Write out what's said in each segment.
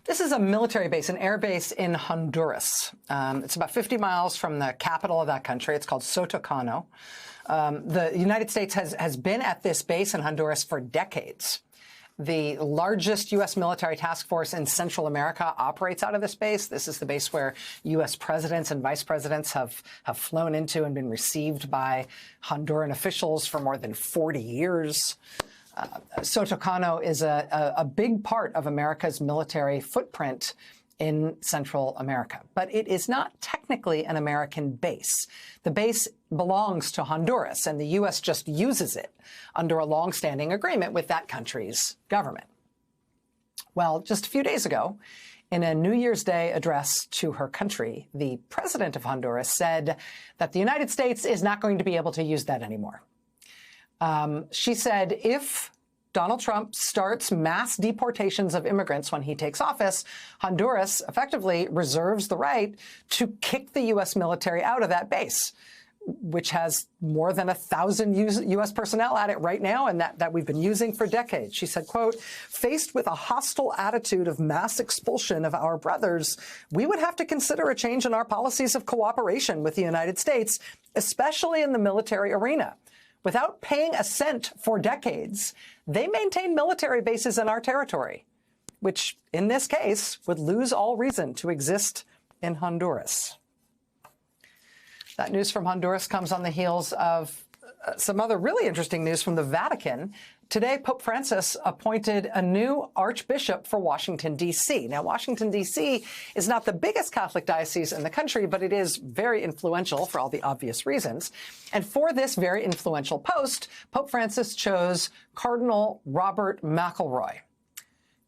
This is a military base, an air base in Honduras. It's about 50 miles from the capital of that country. It's called Sotocano. The United States has been at this base in Honduras for decades. The largest U.S. military task force in Central America operates out of this base. This is the base where U.S. presidents and vice presidents have flown into and been received by Honduran officials for more than 40 years. Sotocano is a big part of America's military footprint in Central America, but it is not technically an American base. The base belongs to Honduras, and the U.S. just uses it under a long-standing agreement with that country's government. Well, just a few days ago, in a New Year's Day address to her country, the president of Honduras said that the United States is not going to be able to use that anymore. She said if Donald Trump starts mass deportations of immigrants when he takes office, Honduras effectively reserves the right to kick the U.S. military out of that base, which has more than 1,000 U.S. personnel at it right now and that we've been using for decades. She said, quote, faced with a hostile attitude of mass expulsion of our brothers, we would have to consider a change in our policies of cooperation with the United States, especially in the military arena. Without paying a cent for decades, they maintain military bases in our territory, which in this case would lose all reason to exist in Honduras. That news from Honduras comes on the heels of some other really interesting news from the Vatican. Today, Pope Francis appointed a new archbishop for Washington, D.C. Now, Washington, D.C. is not the biggest Catholic diocese in the country, but it is very influential for all the obvious reasons. And for this very influential post, Pope Francis chose Cardinal Robert McElroy.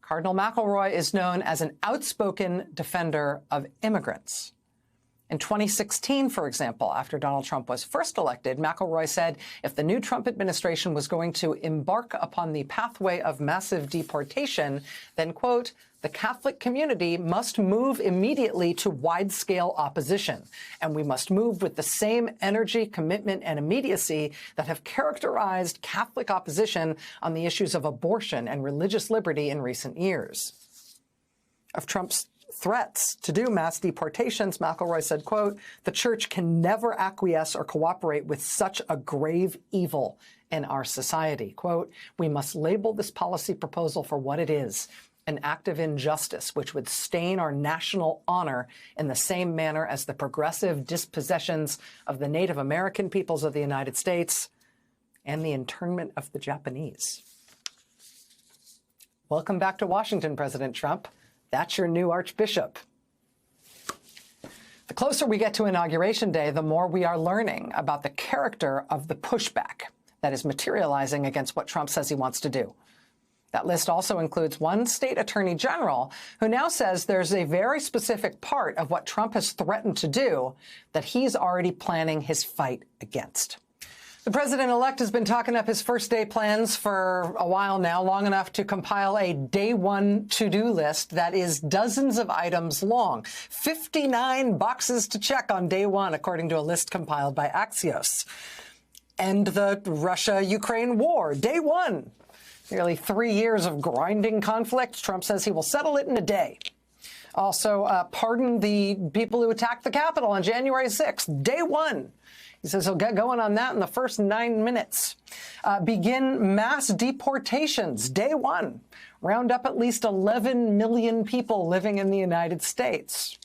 Cardinal McElroy is known as an outspoken defender of immigrants. In 2016, for example, after Donald Trump was first elected, McElroy said if the new Trump administration was going to embark upon the pathway of massive deportation, then, quote, the Catholic community must move immediately to wide-scale opposition, and we must move with the same energy, commitment, and immediacy that have characterized Catholic opposition on the issues of abortion and religious liberty in recent years. Of Trump's threats to do mass deportations, McElroy said, quote, the church can never acquiesce or cooperate with such a grave evil in our society. Quote, we must label this policy proposal for what it is, an act of injustice which would stain our national honor in the same manner as the progressive dispossessions of the Native American peoples of the United States and the internment of the Japanese. Welcome back to Washington, President Trump. That's your new archbishop. The closer we get to Inauguration Day, the more we are learning about the character of the pushback that is materializing against what Trump says he wants to do. That list also includes one state attorney general who now says there's a very specific part of what Trump has threatened to do that he's already planning his fight against. The president-elect has been talking up his first-day plans for a while now, long enough to compile a day-one to-do list that is dozens of items long. 59 boxes to check on day one, according to a list compiled by Axios. End the Russia-Ukraine war, day one. Nearly 3 years of grinding conflict. Trump says he will settle it in a day. Also, pardon the people who attacked the Capitol on January 6th, day one. He says he'll get going on that in the first 9 minutes. Begin mass deportations, day one. Round up at least 11 million people living in the United States.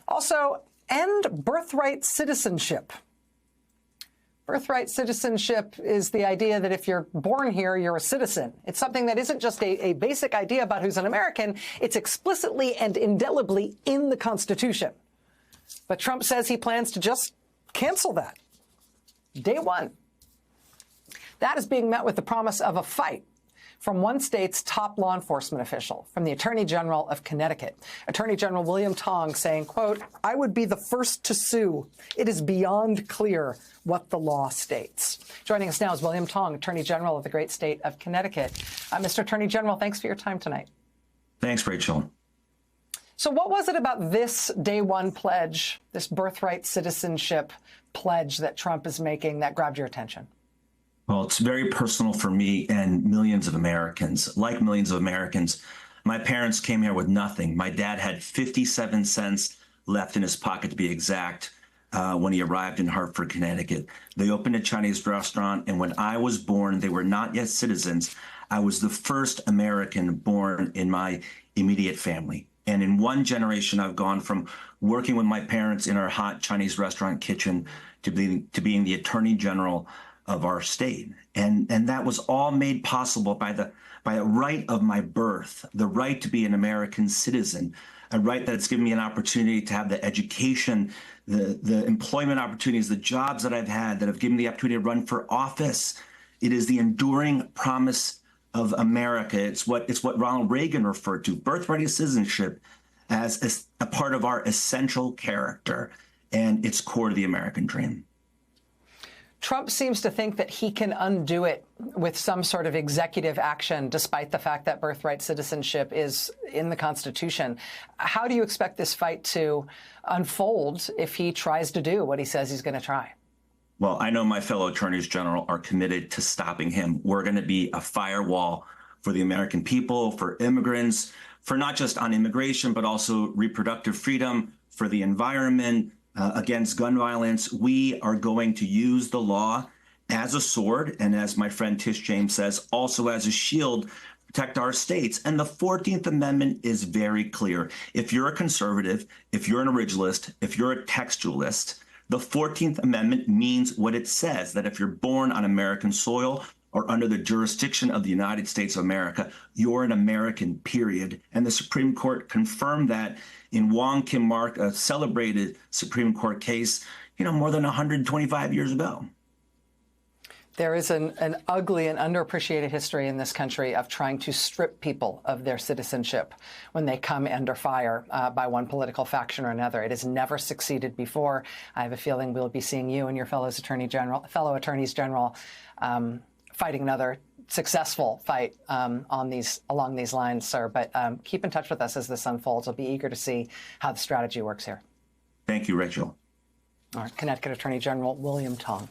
Also, end birthright citizenship. Birthright citizenship is the idea that if you're born here, you're a citizen. It's something that isn't just a basic idea about who's an American. It's explicitly and indelibly in the Constitution. But Trump says he plans to just cancel that. Day one. That is being met with the promise of a fight from one state's top law enforcement official, from the Attorney General of Connecticut. Attorney General William Tong saying, quote, I would be the first to sue. It is beyond clear what the law states. Joining us now is William Tong, Attorney General of the great state of Connecticut. Mr. Attorney General, thanks for your time tonight. Thanks, Rachel. So what was it about this day one pledge, this birthright citizenship pledge that Trump is making that grabbed your attention? Well, it's very personal for me and millions of Americans. Like millions of Americans, My parents came here with nothing. My dad had 57 cents left in his pocket, to be exact, when he arrived in Hartford, Connecticut. They opened a Chinese restaurant, and when I was born, they were not yet citizens. I was the first American born in my immediate family. And in one generation, I've gone from working with my parents in our hot Chinese restaurant kitchen to being the attorney general of our state. And that was all made possible by the right of my birth, the right to be an American citizen, a right that's given me an opportunity to have the education, the employment opportunities, the jobs that I've had that have given me the opportunity to run for office. It is the enduring promise of America. It's what Ronald Reagan referred to, birthright citizenship, as a part of our essential character, and it's core to the American dream. Trump seems to think that he can undo it with some sort of executive action, despite the fact that birthright citizenship is in the Constitution. How do you expect this fight to unfold if he tries to do what he says he's going to try? Well, I know my fellow attorneys general are committed to stopping him. We're going to be a firewall for the American people, for immigrants, for not just on immigration, but also reproductive freedom, for the environment, against gun violence. We are going to use the law as a sword, and as my friend Tish James says, also as a shield, protect our states. And the 14th Amendment is very clear. If you're a conservative, if you're an originalist, if you're a textualist, the 14th Amendment means what it says, that if you're born on American soil or under the jurisdiction of the United States of America, you're an American, period. And the Supreme Court confirmed that in Wong Kim Mark, a celebrated Supreme Court case, more than 125 years ago. There is an ugly and underappreciated history in this country of trying to strip people of their citizenship when they come under fire by one political faction or another. It has never succeeded before. I have a feeling we'll be seeing you and your fellow attorneys general fighting another successful fight along these lines, sir. But keep in touch with us as this unfolds. I'll be eager to see how the strategy works here. Thank you, Rachel. All right, Connecticut Attorney General William Tong.